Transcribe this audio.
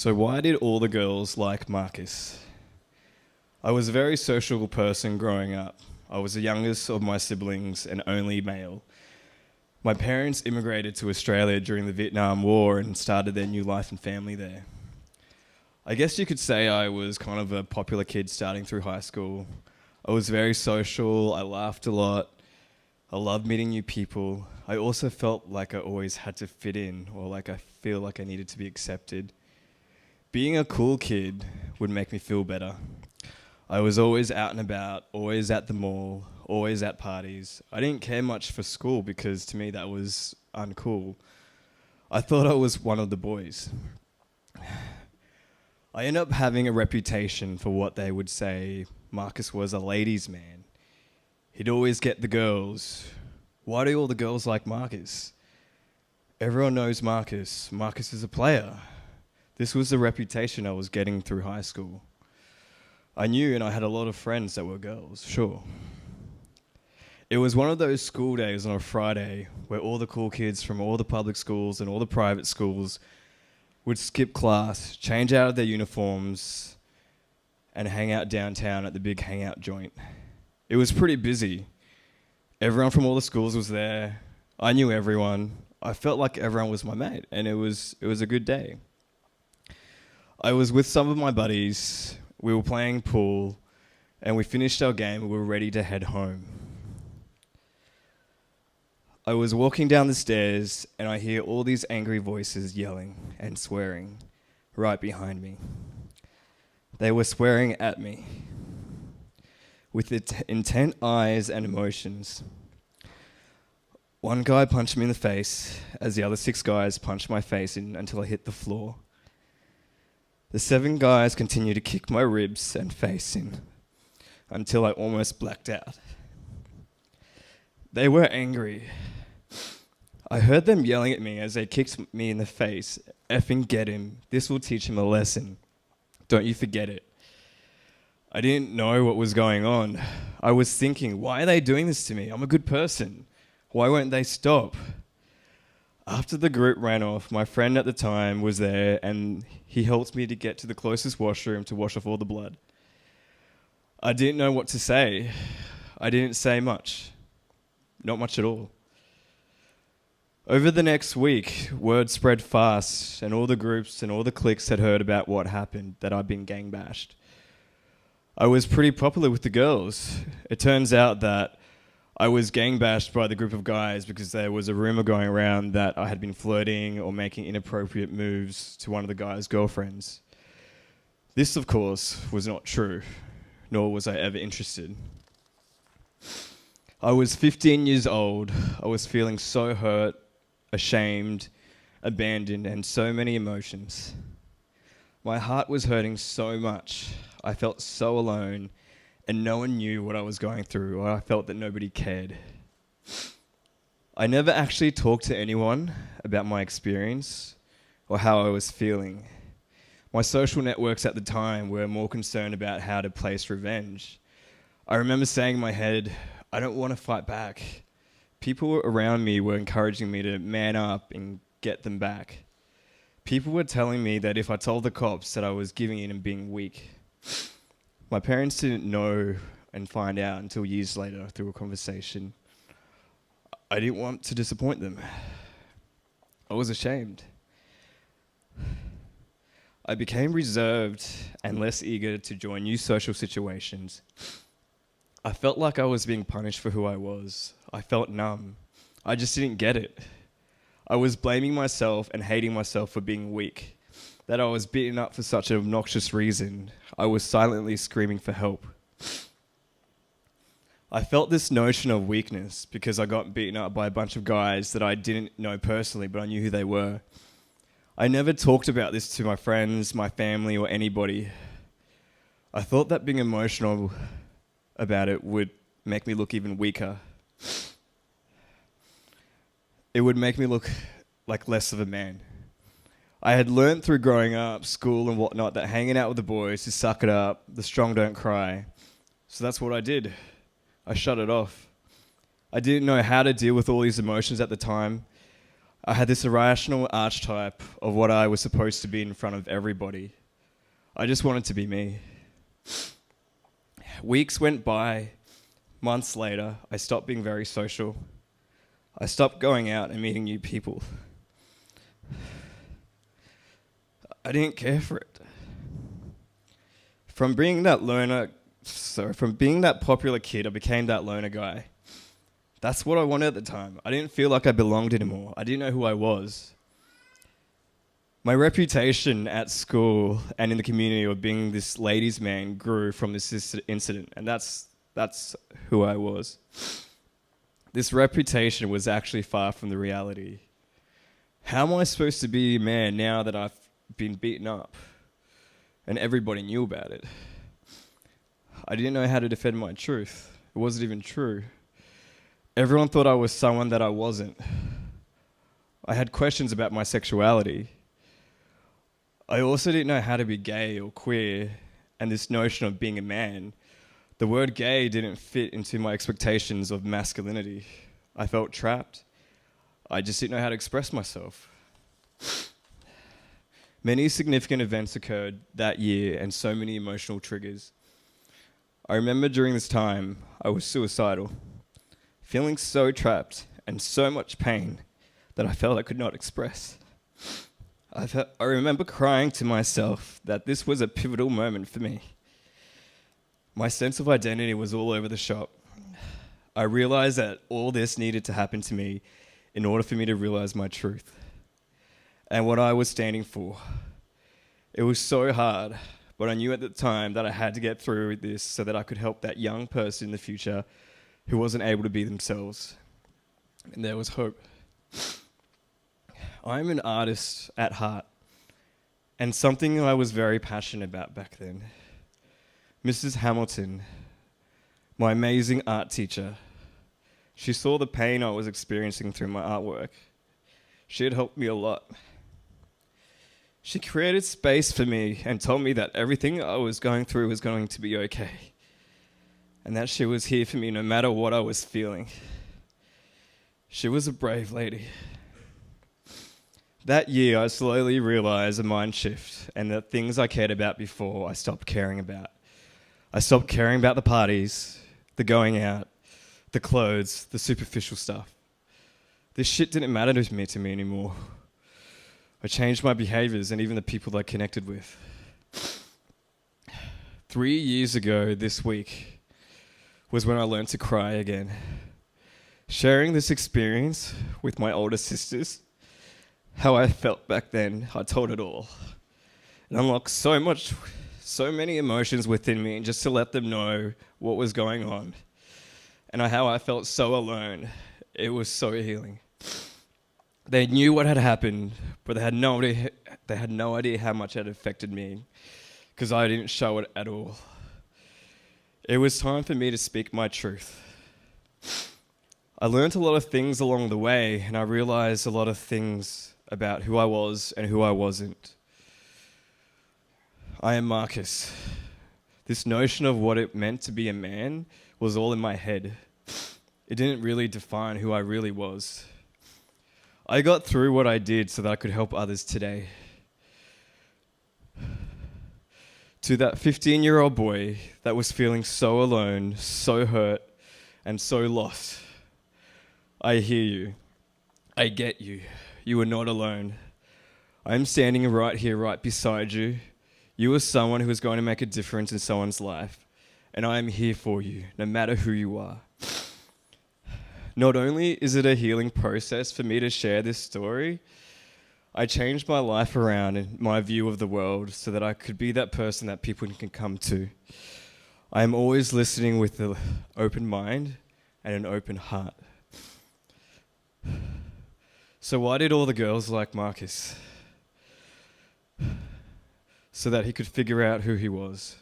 So why did all the girls like Marcus? I was a very social person growing up. I was the youngest of my siblings and only male. My parents immigrated to Australia during the Vietnam War and started their new life and family there. I guess you could say I was kind of a popular kid starting through high school. I was very social, I laughed a lot, I loved meeting new people. I also felt like I always had to fit in, or like I feel like I needed to be accepted. Being a cool kid would make me feel better. I was always out and about, always at the mall, always at parties. I didn't care much for school because to me that was uncool. I thought I was one of the boys. I ended up having a reputation for what they would say Marcus was a ladies' man. He'd always get the girls. Why do all the girls like Marcus? Everyone knows Marcus. Marcus is a player. This was the reputation I was getting through high school. I knew and I had a lot of friends that were girls, sure. It was one of those school days on a Friday where all the cool kids from all the public schools and all the private schools would skip class, change out of their uniforms, and hang out downtown at the big hangout joint. It was pretty busy. Everyone from all the schools was there. I knew everyone. I felt like everyone was my mate, and it was a good day. I was with some of my buddies. We were playing pool, and we finished our game and we were ready to head home. I was walking down the stairs, and I hear all these angry voices yelling and swearing right behind me. They were swearing at me with intent eyes and emotions. One guy punched me in the face as the other 6 guys punched my face in until I hit the floor. The 7 guys continued to kick my ribs and face in until I almost blacked out. They were angry. I heard them yelling at me as they kicked me in the face. Effing get him. This will teach him a lesson. Don't you forget it. I didn't know what was going on. I was thinking, why are they doing this to me? I'm a good person. Why won't they stop? After the group ran off, my friend at the time was there and he helped me to get to the closest washroom to wash off all the blood. I didn't know what to say. I didn't say much. Not much at all. Over the next week, word spread fast and all the groups and all the cliques had heard about what happened, that I'd been gang bashed. I was pretty popular with the girls. It turns out that I was gang bashed by the group of guys because there was a rumor going around that I had been flirting or making inappropriate moves to one of the guys' girlfriends. This, of course, was not true, nor was I ever interested. I was 15 years old. I was feeling so hurt, ashamed, abandoned, and so many emotions. My heart was hurting so much. I felt so alone, and no one knew what I was going through, or I felt that nobody cared. I never actually talked to anyone about my experience or how I was feeling. My social networks at the time were more concerned about how to place revenge. I remember saying in my head, I don't want to fight back. People around me were encouraging me to man up and get them back. People were telling me that if I told the cops that I was giving in and being weak. My parents didn't know and find out until years later through a conversation. I didn't want to disappoint them. I was ashamed. I became reserved and less eager to join new social situations. I felt like I was being punished for who I was. I felt numb. I just didn't get it. I was blaming myself and hating myself for being weak. That I was beaten up for such an obnoxious reason. I was silently screaming for help. I felt this notion of weakness because I got beaten up by a bunch of guys that I didn't know personally, but I knew who they were. I never talked about this to my friends, my family, or anybody. I thought that being emotional about it would make me look even weaker. It would make me look like less of a man. I had learned through growing up, school and whatnot, that hanging out with the boys is suck it up, the strong don't cry. So that's what I did. I shut it off. I didn't know how to deal with all these emotions at the time. I had this irrational archetype of what I was supposed to be in front of everybody. I just wanted to be me. Weeks went by. Months later, I stopped being very social. I stopped going out and meeting new people. I didn't care for it. From being that popular kid, I became that loner guy. That's what I wanted at the time. I didn't feel like I belonged anymore. I didn't know who I was. My reputation at school and in the community of being this ladies' man grew from this incident, and that's who I was. This reputation was actually far from the reality. How am I supposed to be a man now that I've been beaten up and everybody knew about it? I didn't know how to defend my truth. It wasn't even true. Everyone thought I was someone that I wasn't. I had questions about my sexuality. I also didn't know how to be gay or queer, and this notion of being a man. The word gay didn't fit into my expectations of masculinity. I felt trapped. I just didn't know how to express myself. Many significant events occurred that year and so many emotional triggers. I remember during this time, I was suicidal, feeling so trapped and so much pain that I felt I could not express. I remember crying to myself that this was a pivotal moment for me. My sense of identity was all over the shop. I realized that all this needed to happen to me in order for me to realize my truth and what I was standing for. It was so hard, but I knew at the time that I had to get through this so that I could help that young person in the future who wasn't able to be themselves. And there was hope. I'm an artist at heart, and something I was very passionate about back then. Mrs. Hamilton, my amazing art teacher, she saw the pain I was experiencing through my artwork. She had helped me a lot. She created space for me and told me that everything I was going through was going to be okay, and that she was here for me no matter what I was feeling. She was a brave lady. That year, I slowly realized a mind shift and that things I cared about before, I stopped caring about. I stopped caring about the parties, the going out, the clothes, the superficial stuff. This shit didn't matter to me anymore. I changed my behaviors and even the people I connected with. 3 years ago this week was when I learned to cry again. Sharing this experience with my older sisters, how I felt back then, I told it all. It unlocked so many emotions within me, and just to let them know what was going on and how I felt so alone, it was so healing. They knew what had happened, but they had no idea how much it affected me because I didn't show it at all. It was time for me to speak my truth. I learned a lot of things along the way, and I realized a lot of things about who I was and who I wasn't. I am Marcus. This notion of what it meant to be a man was all in my head. It didn't really define who I really was. I got through what I did so that I could help others today. To that 15-year-old boy that was feeling so alone, so hurt, and so lost, I hear you. I get you. You are not alone. I'm standing right here, right beside you. You are someone who is going to make a difference in someone's life, and I am here for you, no matter who you are. Not only is it a healing process for me to share this story, I changed my life around and my view of the world so that I could be that person that people can come to. I am always listening with an open mind and an open heart. So why did all the girls like Marcus? So that he could figure out who he was.